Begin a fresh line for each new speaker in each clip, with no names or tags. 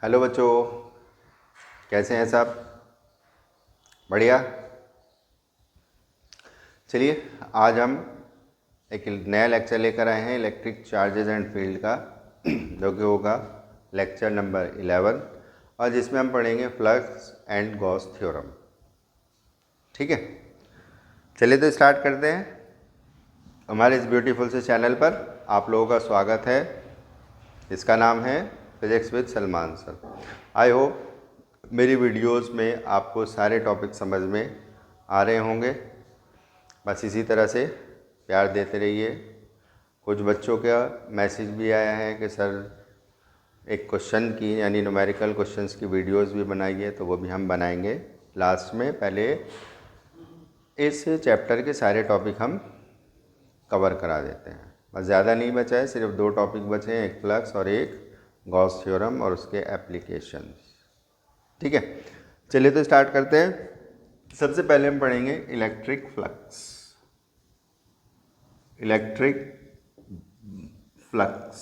Hello बच्चों, कैसे हैं सब? बढ़िया। चलिए, आज हम एक नया लेक्चर लेकर आए हैं इलेक्ट्रिक चार्जेस एंड फील्ड का, जो कि होगा लेक्चर नंबर 11, और जिसमें हम पढ़ेंगे फ्लक्स एंड गॉस थ्योरम। ठीक है, चलिए तो स्टार्ट करते हैं। हमारे इस ब्यूटीफुल से चैनल पर आप लोगों का स्वागत है। इसका नाम है physics with Salman sir. I hope मेरी वीडियोस में आपको सारे टॉपिक समझ में आ रहे होंगे। बस इसी तरह से प्यार देते रहिए। कुछ बच्चों का मैसेज भी आया है कि सर एक क्वेश्चन की यानी न्यूमेरिकल क्वेश्चंस की वीडियोस भी बनाइए, तो वो भी हम बनाएंगे लास्ट में। पहले इस चैप्टर के सारे टॉपिक हम कवर करा देते हैं। बस ज़्यादा नहीं बचा है, सिर्फ 2 टॉपिक बचे हैं, एक फ्लक्स और एक गॉस थ्योरम और उसके एप्लीकेशंस। ठीक है, चलिए तो स्टार्ट करते हैं। सबसे पहले हम पढ़ेंगे इलेक्ट्रिक फ्लक्स। इलेक्ट्रिक फ्लक्स,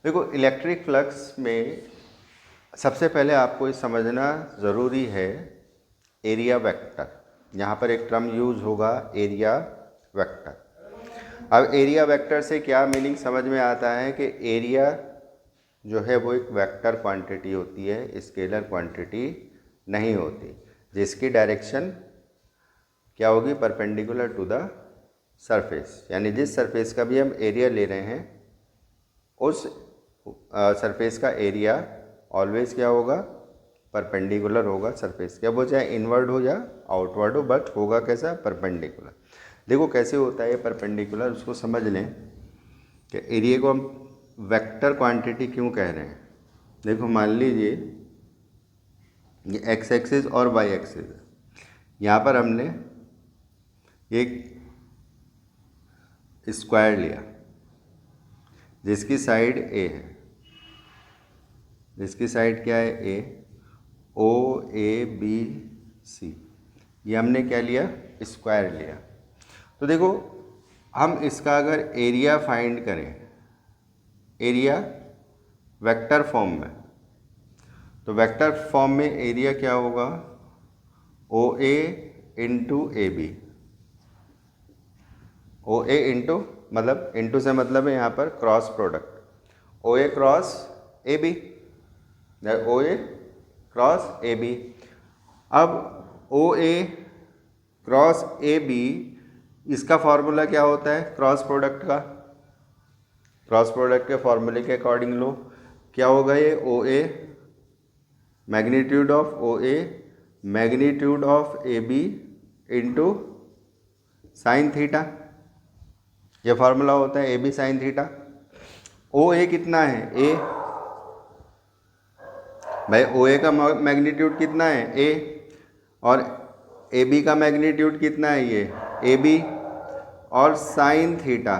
देखो इलेक्ट्रिक फ्लक्स में सबसे पहले आपको ये समझना ज़रूरी है एरिया वेक्टर। यहाँ पर एक टर्म यूज होगा एरिया वेक्टर। अब एरिया वेक्टर से क्या मीनिंग समझ में आता है कि एरिया जो है वो एक वेक्टर क्वांटिटी होती है, स्केलर क्वांटिटी नहीं होती, जिसकी डायरेक्शन क्या होगी, परपेंडिकुलर टू द सरफेस। यानी जिस सरफेस का भी हम एरिया ले रहे हैं उस सरफेस का एरिया ऑलवेज क्या होगा, परपेंडिकुलर होगा सरफेस के। अब वो चाहे इनवर्ड हो या आउटवर्ड हो, बट होगा कैसा, परपेंडिकुलर। देखो कैसे होता है ये परपेंडिकुलर, उसको समझ लें कि एरिया को हम वेक्टर क्वांटिटी क्यों कह रहे हैं। देखो मान लीजिए ये एक्स एक्सिस और वाई एक्सिस, यहाँ पर हमने एक स्क्वायर लिया जिसकी साइड ए है, जिसकी साइड क्या है, ए, ओ ए बी सी, ये हमने क्या लिया, स्क्वायर लिया। तो देखो हम इसका अगर एरिया फाइंड करें, एरिया वेक्टर फॉर्म में, तो वेक्टर फॉर्म में एरिया क्या होगा, O A into A B. O A into मतलब, इंटू से मतलब है यहाँ पर cross product, O A cross A B, O A cross A B. अब O A cross A B, इसका फॉर्मूला क्या होता है क्रॉस प्रोडक्ट का, क्रॉस प्रोडक्ट के फॉर्मूले के अकॉर्डिंग लो क्या होगा, ये ओ A magnitude of O A magnitude of A B into sine theta, ये फार्मूला होता है A B sine theta. O A कितना है, ए, भाई ओ ए का मैग्नीट्यूड कितना है, ए, और ए बी का मैग्नीट्यूड कितना है, ये ए बी, और साइन थीटा,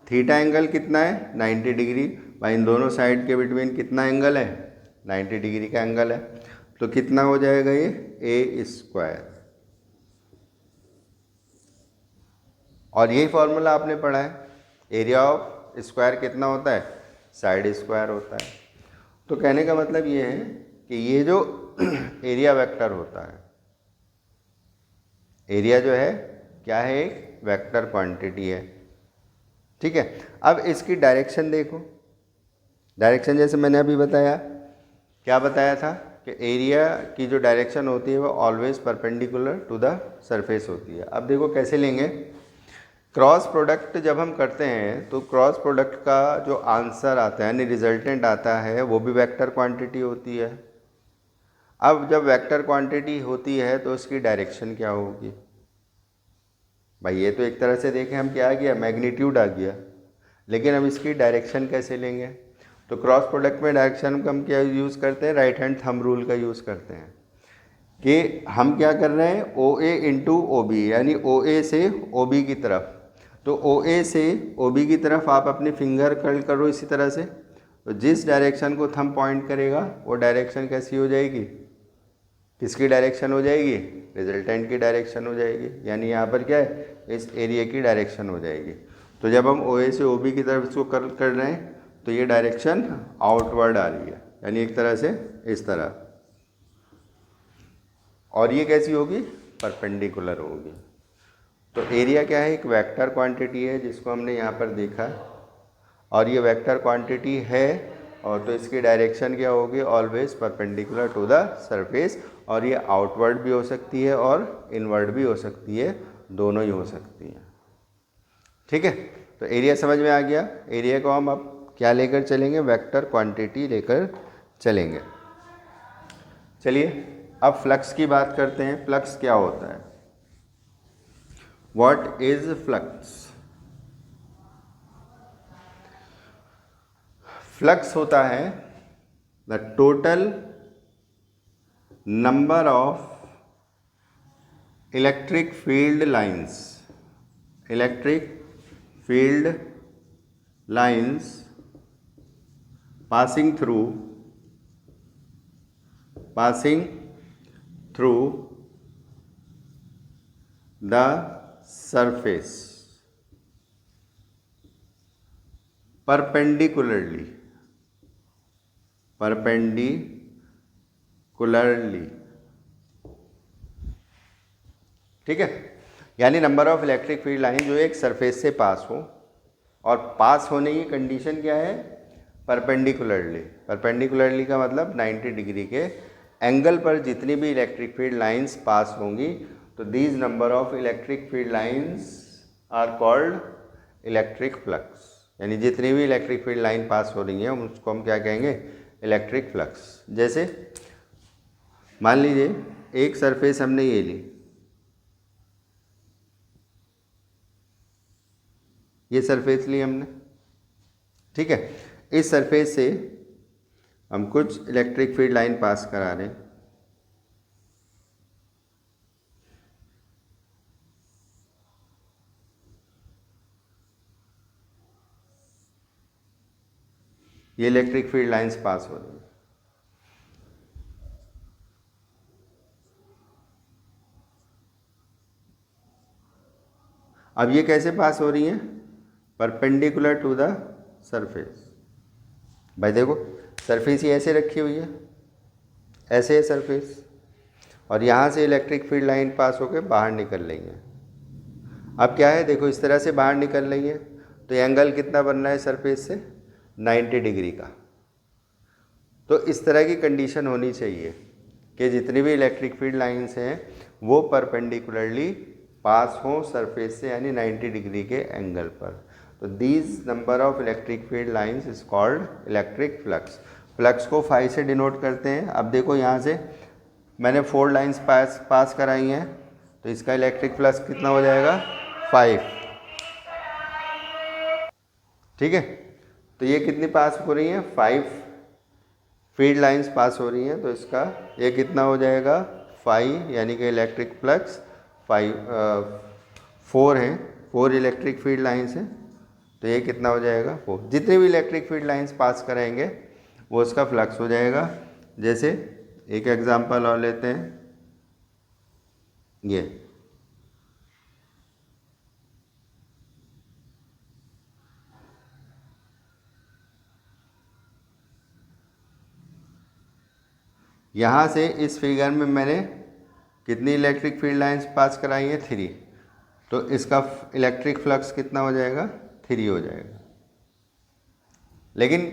थीटा एंगल कितना है, 90 डिग्री। भाई इन दोनों साइड के बिटवीन कितना एंगल है, 90 डिग्री का एंगल है। तो कितना हो जाएगा ये, ए स्क्वायर। और यही फॉर्मूला आपने पढ़ा है, एरिया ऑफ स्क्वायर कितना होता है, साइड स्क्वायर होता है। तो कहने का मतलब ये है कि ये जो एरिया वेक्टर होता है, एरिया जो है क्या है, एक वेक्टर क्वांटिटी है। ठीक है, अब इसकी डायरेक्शन देखो, डायरेक्शन जैसे मैंने अभी बताया, क्या बताया था कि एरिया की जो डायरेक्शन होती है वो always perpendicular to the surface होती है। अब देखो कैसे लेंगे, क्रॉस प्रोडक्ट जब हम करते हैं तो क्रॉस प्रोडक्ट का जो आंसर आता है यानी रिजल्टेंट आता है वो भी वेक्टर क्वांटिटी होती है। अब जब वेक्टर क्वांटिटी होती है तो उसकी डायरेक्शन क्या होगी, भाई ये तो एक तरह से देखें हम क्या आ गया, मैग्नीट्यूड आ गया, लेकिन हम इसकी डायरेक्शन कैसे लेंगे। तो क्रॉस प्रोडक्ट में डायरेक्शन का हम क्या यूज़ करते हैं, राइट हैंड थंब रूल का यूज़ करते हैं कि हम क्या कर रहे हैं, ओ ए इंटू ओ बी, यानी ओ ए से ओ बी की तरफ। तो ओ ए से ओ बी की तरफ आप अपनी फिंगर कर्ल करो इसी तरह से, तो जिस डायरेक्शन को थंब पॉइंट करेगा वो डायरेक्शन कैसी हो जाएगी, किसकी डायरेक्शन हो जाएगी, रिजल्टेंट की डायरेक्शन हो जाएगी। यानी यहाँ पर क्या है, इस एरिया की डायरेक्शन हो जाएगी। तो जब हम ओ ए से ओ बी की तरफ इसको कर रहे हैं तो ये डायरेक्शन आउटवर्ड आ रही है, यानी एक तरह से इस तरह, और ये कैसी होगी, परपेंडिकुलर होगी। तो एरिया क्या है, एक वेक्टर क्वांटिटी है जिसको हमने यहाँ पर देखा, और ये वेक्टर क्वांटिटी है, और तो इसकी डायरेक्शन क्या होगी, always perpendicular to the surface, और ये आउटवर्ड भी हो सकती है और इनवर्ड भी हो सकती है, दोनों ही हो सकती हैं। ठीक है, तो एरिया समझ में आ गया। एरिया को हम अब क्या लेकर चलेंगे, वेक्टर क्वांटिटी लेकर चलेंगे। चलिए अब फ्लक्स की बात करते हैं। फ्लक्स क्या होता है, व्हाट इज फ्लक्स? फ्लक्स होता है the total number of electric field lines, electric field lines passing through the surface perpendicularly, ठीक है। यानी number of electric field line जो एक सरफेस से पास हो, और पास होने की कंडीशन क्या है, परपेंडिकुलरली। परपेंडिकुलरली का मतलब 90 डिग्री के एंगल पर जितनी भी इलेक्ट्रिक फील्ड लाइंस पास होंगी, तो these number of electric field lines are called electric flux. यानी जितनी भी इलेक्ट्रिक फील्ड लाइन पास हो रही हैं उसको हम क्या कहेंगे, इलेक्ट्रिक फ्लक्स। जैसे मान लीजिए एक सरफेस हमने ये ली, ये सरफेस ली हमने, ठीक है। इस सरफेस से हम कुछ इलेक्ट्रिक फील्ड लाइन पास करा रहे हैं, ये इलेक्ट्रिक फील्ड लाइंस पास हो रही हैं। अब ये कैसे पास हो रही हैं, परपेंडिकुलर टू द सरफेस। भाई देखो सरफेस ही ऐसे रखी हुई है, ऐसे है सरफेस, और यहाँ से इलेक्ट्रिक फील्ड लाइन पास होकर बाहर निकल रही है। अब क्या है, देखो इस तरह से बाहर निकल रही है, तो एंगल कितना बन रहा है सरफेस से, 90 डिग्री का। तो इस तरह की कंडीशन होनी चाहिए कि जितनी भी इलेक्ट्रिक फील्ड लाइंस हैं वो परपेंडिकुलरली पास हों सरफेस से, यानी 90 डिग्री के एंगल पर। तो these number of electric field lines is called electric flux. Flux को फाई से डिनोट करते हैं। अब देखो यहाँ से मैंने 4 लाइंस पास कराई हैं, तो इसका इलेक्ट्रिक फ्लक्स कितना हो जाएगा, 5, ठीक है। तो ये कितनी पास हो रही हैं, 5 फील्ड लाइंस पास हो रही हैं, तो इसका ये कितना हो जाएगा, 5, यानी कि इलेक्ट्रिक फ्लक्स 4 हैं, 4 इलेक्ट्रिक फील्ड लाइंस हैं, तो ये कितना हो जाएगा, 4। जितने भी इलेक्ट्रिक फील्ड लाइंस पास कराएंगे वो उसका फ्लक्स हो जाएगा। जैसे एक एग्जांपल और लेते हैं, ये यहाँ से इस फिगर में मैंने कितनी इलेक्ट्रिक फील्ड लाइंस पास कराई है, 3, तो इसका इलेक्ट्रिक फ्लक्स कितना हो जाएगा, 3 हो जाएगा। लेकिन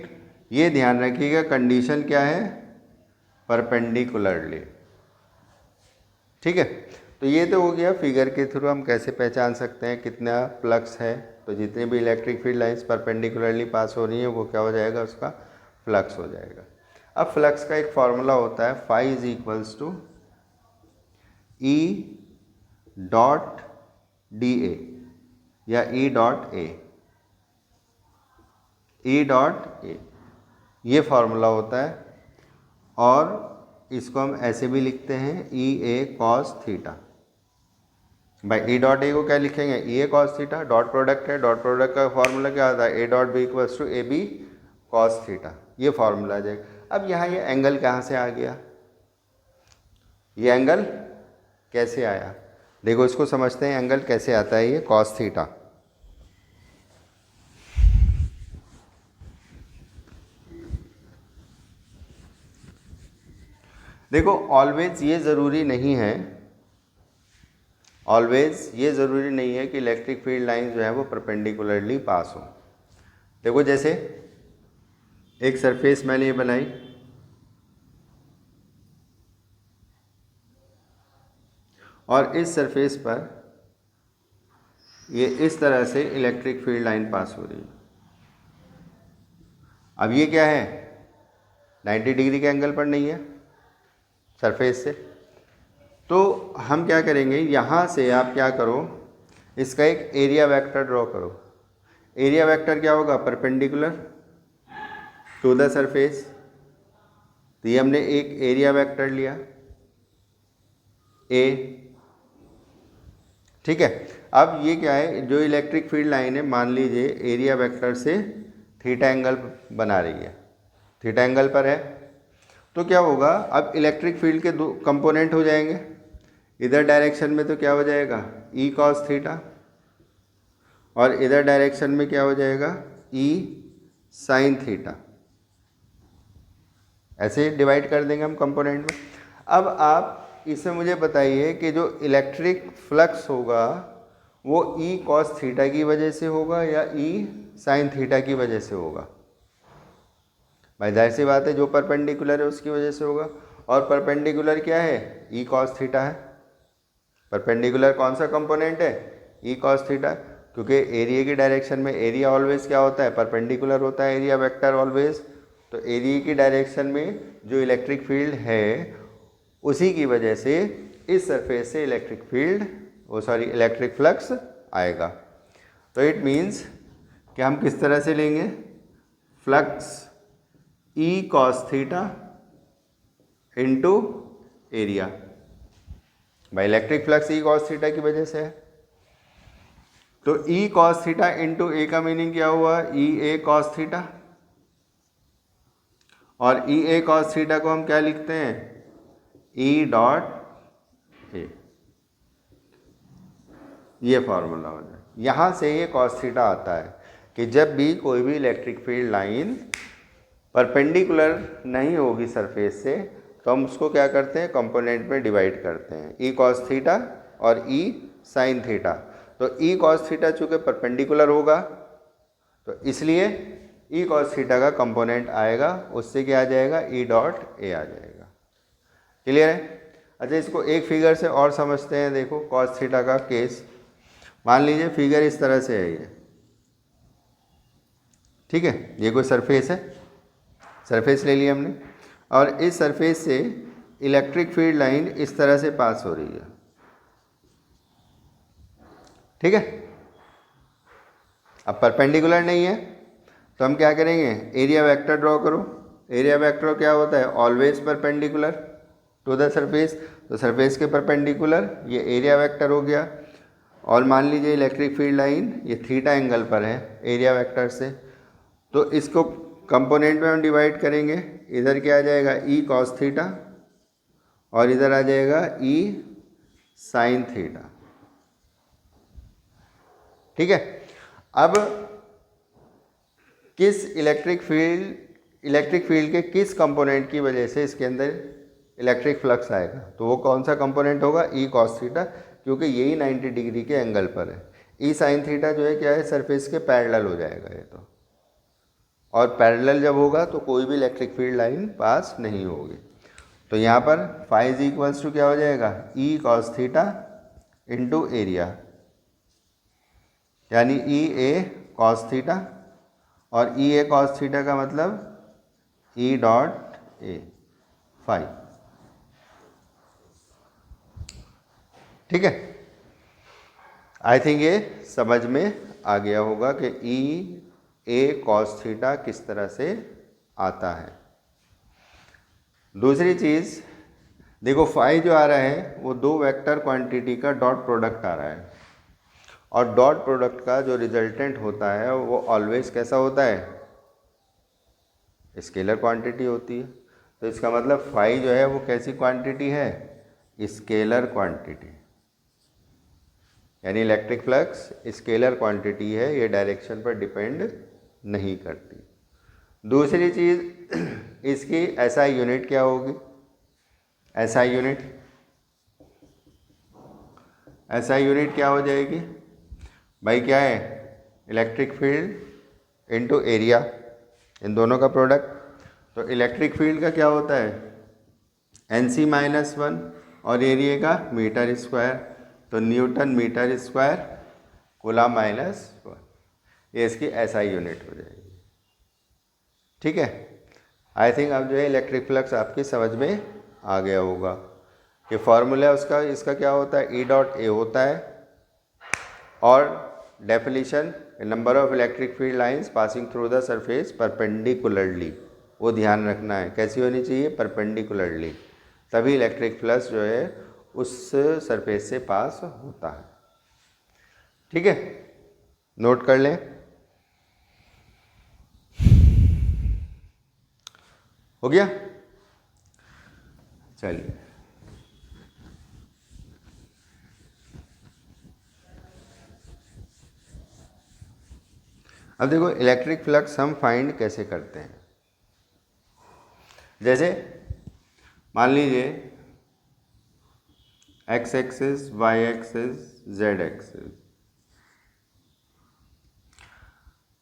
ये ध्यान रखिएगा कंडीशन क्या है, परपेंडिकुलरली, ठीक है। तो ये तो हो गया फिगर के थ्रू हम कैसे पहचान सकते हैं कितना फ्लक्स है। तो जितनी भी इलेक्ट्रिक फील्ड लाइंस परपेंडिकुलरली पास हो रही हैं वो क्या हो जाएगा, उसका फ्लक्स हो जाएगा। अब फ्लक्स का एक फॉर्मूला होता है, phi is equals to E dot D A या ई डॉट ए, ई डॉट ए, ये फार्मूला होता है। और इसको हम ऐसे भी लिखते हैं, ई ए कॉस थीटा। भाई ई डॉट ए को क्या लिखेंगे, E A cos theta, dot product है, डॉट प्रोडक्ट का फॉर्मूला क्या आता है, A dot B equals to A B cos theta, ये फार्मूला आ जाएगा। अब यहाँ ये एंगल कहाँ से आ गया, ये एंगल कैसे आया, देखो इसको समझते हैं, एंगल कैसे आता है, ये कॉस थीटा। देखो ऑलवेज ये ज़रूरी नहीं है, ऑलवेज ये ज़रूरी नहीं है कि इलेक्ट्रिक फील्ड लाइन जो है वो परपेंडिकुलरली पास हो। देखो जैसे एक सरफेस मैंने ये बनाई, और इस सरफेस पर ये इस तरह से इलेक्ट्रिक फील्ड लाइन पास हो रही है। अब ये क्या है, 90 डिग्री के एंगल पर नहीं है सरफेस से, तो हम क्या करेंगे, यहाँ से आप क्या करो, इसका एक एरिया वेक्टर ड्रॉ करो। एरिया वेक्टर क्या होगा, परपेंडिकुलर टू द सरफेस। तो ये हमने एक एरिया वेक्टर लिया ए, ठीक है। अब ये क्या है, जो इलेक्ट्रिक फील्ड लाइन है, मान लीजिए एरिया वेक्टर से थीटा एंगल बना रही है, थीटा एंगल पर है, तो क्या होगा, अब इलेक्ट्रिक फील्ड के दो कंपोनेंट हो जाएंगे। इधर डायरेक्शन में तो क्या हो जाएगा, ई कॉस थीटा, और इधर डायरेक्शन में क्या हो जाएगा, ई साइन थीटा। ऐसे डिवाइड कर देंगे हम कंपोनेंट में। अब आप इसमें मुझे बताइए कि जो इलेक्ट्रिक फ्लक्स होगा वो ई कॉस थीटा की वजह से होगा या ई साइन थीटा की वजह से होगा। भाई जाहिर सी बात है, जो परपेंडिकुलर है उसकी वजह से होगा, और परपेंडिकुलर क्या है, ई कॉस थीटा है। परपेंडिकुलर कौन सा कंपोनेंट है, ई कॉस थीटा, क्योंकि एरिया की डायरेक्शन में एरिया ऑलवेज क्या होता है, परपेंडिकुलर होता है, एरिया वेक्टर ऑलवेज। तो एरिया की डायरेक्शन में जो इलेक्ट्रिक फील्ड है उसी की वजह से इस सरफेस से इलेक्ट्रिक फील्ड, वो सॉरी इलेक्ट्रिक फ्लक्स आएगा। तो इट मीन्स कि हम किस तरह से लेंगे, flux E cos theta into area. भाई electric flux E cos theta की वजह से है, तो E cos theta into A का मीनिंग क्या हुआ, ई ए कॉस थीटा, और ई ए कॉस थीटा को हम क्या लिखते हैं, ई डॉट ए। ये फॉर्मूला हो जाए, यहाँ से ये कॉस थीटा आता है कि जब भी कोई भी इलेक्ट्रिक फील्ड लाइन परपेंडिकुलर नहीं होगी सरफेस से, तो हम उसको क्या करते हैं, कंपोनेंट में डिवाइड करते हैं, ई कॉस थीटा और ई साइन थीटा। तो ई कॉस थीटा चूँकि परपेंडिकुलर होगा तो इसलिए ई कॉस थीटा का कंपोनेंट आएगा, उससे क्या आ जाएगा, ई डॉट ए आ जाएगा। क्लियर है। अच्छा इसको एक फिगर से और समझते हैं। देखो कॉस थीटा का केस, मान लीजिए फिगर इस तरह से है ये, ठीक है, ये कोई सरफेस है, सरफेस ले लिया हमने, और इस सरफेस से इलेक्ट्रिक फील्ड लाइन इस तरह से पास हो रही है, ठीक है। अब परपेंडिकुलर नहीं है तो हम क्या करेंगे, एरिया वेक्टर ड्रॉ करो। एरिया वेक्टर क्या होता है, always perpendicular to the surface, तो सरफेस के परपेंडिकुलर ये एरिया वेक्टर हो गया। और मान लीजिए इलेक्ट्रिक फील्ड लाइन ये थीटा एंगल पर है एरिया वेक्टर से, तो इसको कंपोनेंट में हम डिवाइड करेंगे। इधर क्या आ जाएगा, ई कॉस थीटा, और इधर आ जाएगा ई साइन थीटा, ठीक है। अब किस इलेक्ट्रिक फील्ड के किस कंपोनेंट की वजह से इसके अंदर इलेक्ट्रिक फ्लक्स आएगा, तो वो कौन सा कंपोनेंट होगा, ई कॉस थीटा, क्योंकि यही 90 डिग्री के एंगल पर है। ई साइन थीटा जो है क्या है, सरफेस के पैरेलल हो जाएगा ये तो, और पैरेलल जब होगा तो कोई भी इलेक्ट्रिक फील्ड लाइन पास नहीं होगी। तो यहाँ पर फाई इज इक्वल्स टू क्या हो जाएगा, ई कॉस थीटा इंटू एरिया, यानी ई ए कॉस थीटा, और ई ए कॉस थीटा का मतलब ई डॉट ए फाई, ठीक है। आई थिंक ये समझ में आ गया होगा कि ई ए कॉस थीटा किस तरह से आता है। दूसरी चीज़ देखो, फाई जो आ रहा है वो दो वेक्टर क्वांटिटी का डॉट प्रोडक्ट आ रहा है, और डॉट प्रोडक्ट का जो रिजल्टेंट होता है वो ऑलवेज कैसा होता है, स्केलर क्वांटिटी होती है। तो इसका मतलब फाई जो है वो कैसी क्वांटिटी है, स्केलर क्वांटिटी, यानी इलेक्ट्रिक फ्लक्स स्केलर क्वांटिटी है, ये डायरेक्शन पर डिपेंड नहीं करती। दूसरी चीज़ इसकी एसआई यूनिट क्या होगी, SI यूनिट, SI यूनिट क्या हो जाएगी भाई, क्या है, इलेक्ट्रिक फील्ड इनटू एरिया, इन दोनों का प्रोडक्ट। तो इलेक्ट्रिक फील्ड का क्या होता है, NC-1 और एरिया का मीटर स्क्वायर, तो न्यूटन मीटर स्क्वायर कूलम -1, ये इसकी SI यूनिट हो जाएगी। ठीक है, आई थिंक अब जो है इलेक्ट्रिक फ्लक्स आपकी समझ में आ गया होगा कि फॉर्मूला उसका इसका क्या होता है, E.A होता है, और definition number of electric field lines passing through the surface perpendicularly, वो ध्यान रखना है कैसी होनी चाहिए, परपेंडिकुलरली, तभी इलेक्ट्रिक फ्लक्स जो है उस सरफेस से पास होता है। ठीक है, नोट कर लें। हो गया, चलिए अब देखो इलेक्ट्रिक फ्लक्स हम फाइंड कैसे करते हैं। जैसे मान लीजिए X axis, Y axis, Z axis,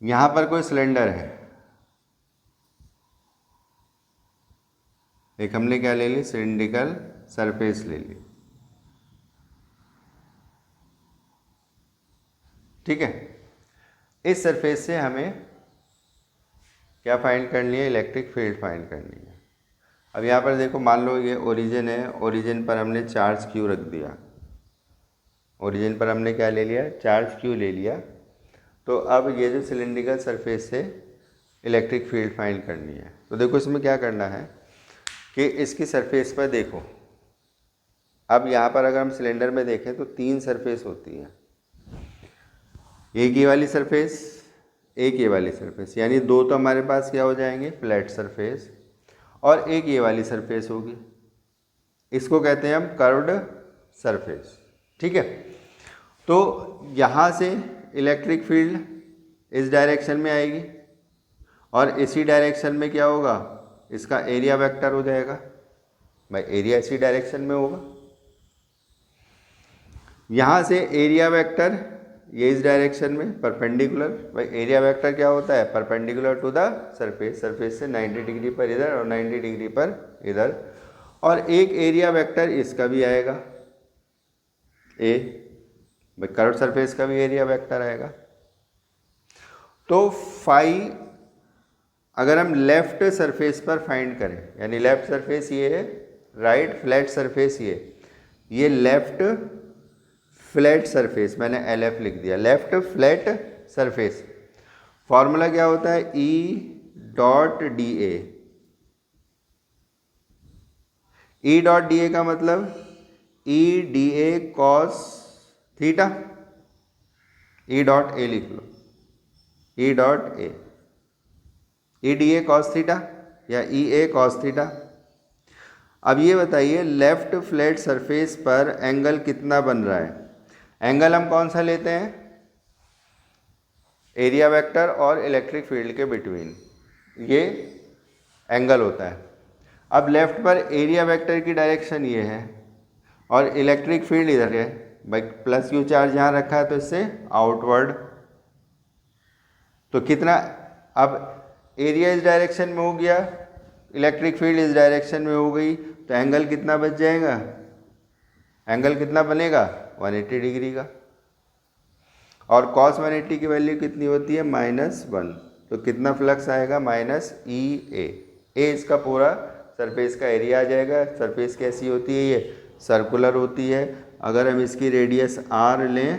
यहां पर कोई सिलेंडर है, एक हमने क्या ले ली, सिलिंड्रिकल सरफेस ले ली। ठीक है, इस सरफेस से हमें क्या फाइंड करनी है, इलेक्ट्रिक फील्ड फाइंड करनी है। अब यहाँ पर देखो, मान लो ये ओरिजिन है, ओरिजिन पर हमने चार्ज Q रख दिया, ओरिजिन पर हमने क्या ले लिया, चार्ज Q ले लिया। तो अब ये जो सिलिंड्रिकल सरफेस से इलेक्ट्रिक फील्ड फाइंड करनी है, तो देखो इसमें क्या करना है कि इसकी सरफेस पर देखो, अब यहाँ पर अगर हम सिलेंडर में देखें तो 3 सरफेस होती हैं, एक ये वाली सरफेस, एक ये वाली सरफेस, यानी 2 तो हमारे पास क्या हो जाएंगे, फ्लैट सरफेस, और एक ये वाली सरफेस होगी, इसको कहते हैं हम कर्व्ड सरफेस। ठीक है, तो यहाँ से इलेक्ट्रिक फील्ड इस डायरेक्शन में आएगी और इसी डायरेक्शन में क्या होगा, इसका एरिया वेक्टर हो जाएगा भाई, एरिया इसी डायरेक्शन में होगा। यहाँ से एरिया वेक्टर ये इस डायरेक्शन में परपेंडिकुलर, भाई एरिया वेक्टर क्या होता है, perpendicular to the surface, surface से 90 डिग्री पर इधर और 90 डिग्री पर इधर, और एक एरिया वेक्टर इसका भी आएगा ए, भाई कर्व सरफेस का भी एरिया वेक्टर आएगा। तो फाई अगर हम लेफ्ट सरफेस पर फाइंड करें, यानी लेफ्ट सरफेस ये है, राइट फ्लैट सरफेस ये लेफ्ट फ्लैट सरफेस, मैंने LF लिख दिया, लेफ्ट फ्लैट सरफेस, फॉर्मूला क्या होता है, E.DA, E.DA का मतलब EDA cos थीटा, E.A लिख लो, E.A, EDA cos थीटा या EA cos थीटा। अब ये बताइए लेफ्ट फ्लैट सरफेस पर एंगल कितना बन रहा है, एंगल हम कौन सा लेते हैं, एरिया वेक्टर और इलेक्ट्रिक फील्ड के बिटवीन ये एंगल होता है। अब लेफ्ट पर एरिया वेक्टर की डायरेक्शन ये है और इलेक्ट्रिक फील्ड इधर है, भाई प्लस Q चार्ज यहाँ रखा है तो इससे आउटवर्ड, तो कितना, अब एरिया इस डायरेक्शन में हो गया, इलेक्ट्रिक फील्ड इस डायरेक्शन में हो गई, तो एंगल कितना बच जाएगा, एंगल कितना बनेगा 180 डिग्री का, और cos 180 की वैल्यू कितनी होती है, -1, तो कितना फ्लक्स आएगा, -EA, ए इसका पूरा सरफेस का एरिया आ जाएगा। सरफेस कैसी होती है, ये सर्कुलर होती है, अगर हम इसकी रेडियस r लें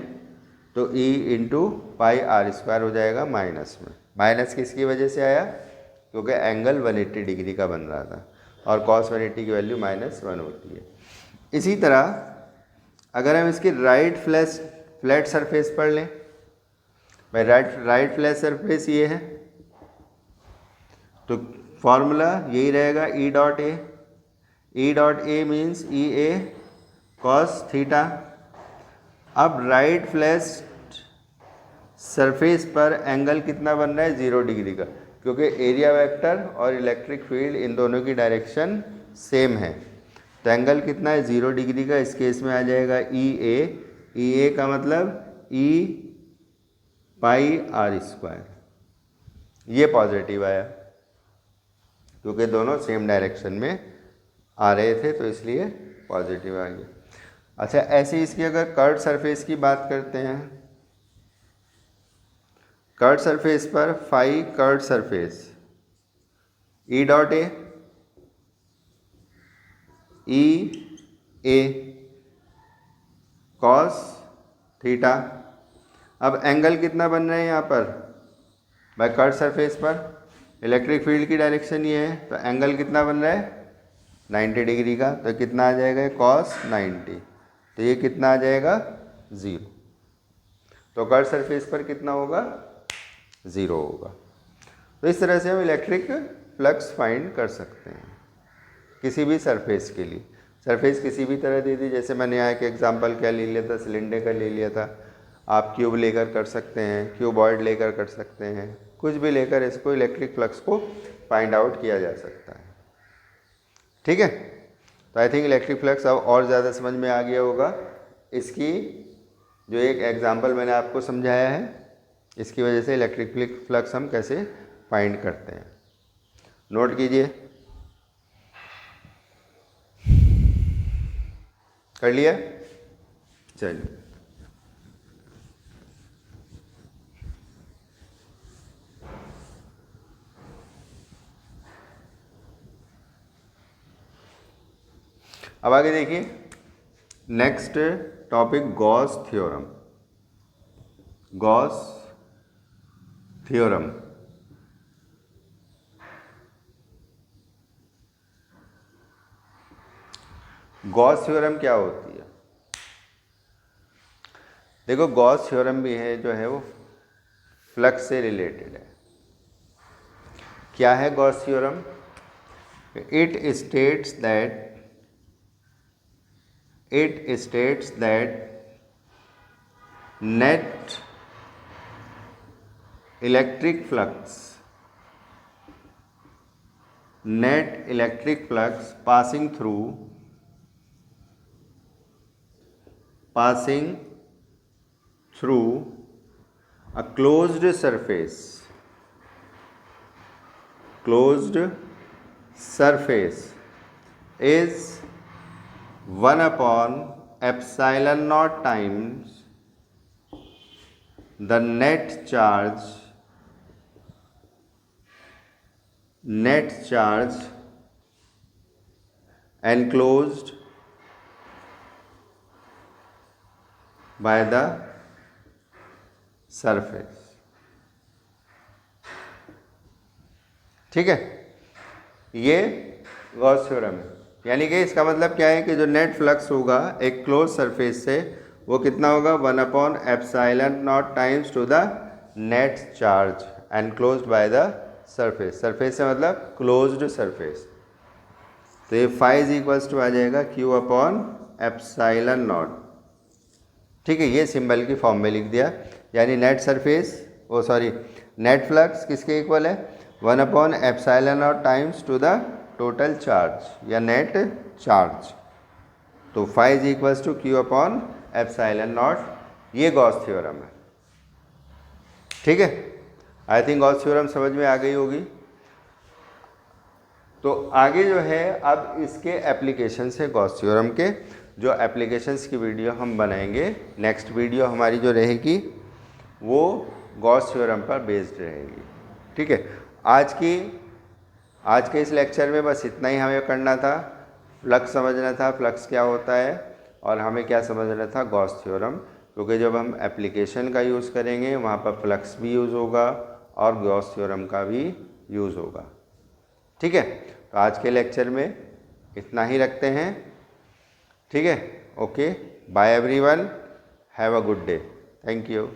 तो E इंटू पाई r² हो जाएगा माइनस में, माइनस किसकी वजह से आया, क्योंकि एंगल 180 डिग्री का बन रहा था और cos 180 की वैल्यू -1 होती है। इसी तरह अगर हम इसकी राइट फ्लैट सरफेस पर लें, भाई राइट फ्लैट सरफेस ये है, तो फॉर्मूला यही रहेगा E.A, E.A means EA cos theta. अब राइट फ्लैट सरफेस पर एंगल कितना बन रहा है, 0 डिग्री का, क्योंकि एरिया वेक्टर और इलेक्ट्रिक फील्ड इन दोनों की डायरेक्शन सेम है। तो एंगल कितना है 0 डिग्री का, इस केस में आ जाएगा ई ए का मतलब ई पाई आर स्क्वायर, ये पॉजिटिव आया क्योंकि दोनों सेम डायरेक्शन में आ रहे थे तो इसलिए पॉजिटिव आ गया। अच्छा, ऐसे इसकी अगर कर्व सरफेस की बात करते हैं, कर्व सरफेस पर phi curve surface E dot A cos theta. अब एंगल कितना बन रहा है यहाँ पर बाय कर्व सरफेस पर, इलेक्ट्रिक फील्ड की डायरेक्शन ये है तो एंगल कितना बन रहा है 90 डिग्री का, तो कितना आ जाएगा कॉस 90, तो ये कितना आ जाएगा 0। तो कर्व सरफेस पर कितना होगा 0 होगा। तो इस तरह से हम इलेक्ट्रिक फ्लक्स फाइंड कर सकते हैं किसी भी सरफेस के लिए। सरफेस किसी भी तरह दे दी, जैसे मैंने यहाँ एक एग्जांपल क्या ले लिया था, सिलेंडर का ले लिया था, आप क्यूब लेकर कर सकते हैं, क्यूबॉइड लेकर कर सकते हैं, कुछ भी लेकर इसको इलेक्ट्रिक फ्लक्स को फाइंड आउट किया जा सकता है। ठीक है, तो आई थिंक इलेक्ट्रिक फ्लक्स अब और ज़्यादा समझ में आ गया होगा। इसकी जो एक एग्जांपल मैंने आपको समझाया है, इसकी वजह से इलेक्ट्रिक फ्लक्स हम कैसे फाइंड करते हैं, नोट कीजिए। कर लिया, चलिए। अब आगे देखिए, next topic Gauss theorem. Gauss theorem Gauss theorem क्या होती है? देखो, गॉस थ्योरम भी है जो है वो फ्लक्स से रिलेटेड है। क्या है Gauss theorem? It states that net electric flux passing through a closed surface is 1/epsilon naught times the net charge enclosed by the surface। ठीक है, ये गॉस थ्योरम है। यानी कि इसका मतलब क्या है कि जो नेट फ्लक्स होगा एक क्लोज सरफेस से, वो कितना होगा 1/epsilon naught times to the net charge enclosed by the surface. Surface से मतलब क्लोज्ड सरफेस, तो ये फाइज इक्वल्स टू आ जाएगा Q/epsilon naught। ठीक है, ये सिंबल की फॉर्म में लिख दिया। यानी नेट फ्लक्स किसके इक्वल है 1/epsilon naught times to the total charge या नेट चार्ज, तो phi is equals to Q/epsilon naught। ये गॉस थ्योरम है। ठीक है, आई थिंक गॉस थ्योरम समझ में आ गई होगी। तो आगे जो है अब इसके एप्लीकेशंस है गॉस थ्योरम के, जो एप्लीकेशंस की वीडियो हम बनाएंगे। नेक्स्ट वीडियो हमारी जो रहेगी वो गॉस थ्योरम पर बेस्ड रहेगी। ठीक है, आज के इस लेक्चर में बस इतना ही हमें करना था। फ्लक्स समझना था, फ्लक्स क्या होता है, और हमें क्या समझना था गॉस थ्योरम, क्योंकि जब हम एप्लीकेशन का यूज़ करेंगे वहाँ पर फ्लक्स भी यूज़ होगा और गॉस थ्योरम का भी यूज़ होगा। ठीक है, तो आज के लेक्चर में इतना ही रखते हैं। ठीक है, okay, bye everyone, have a good day, thank you.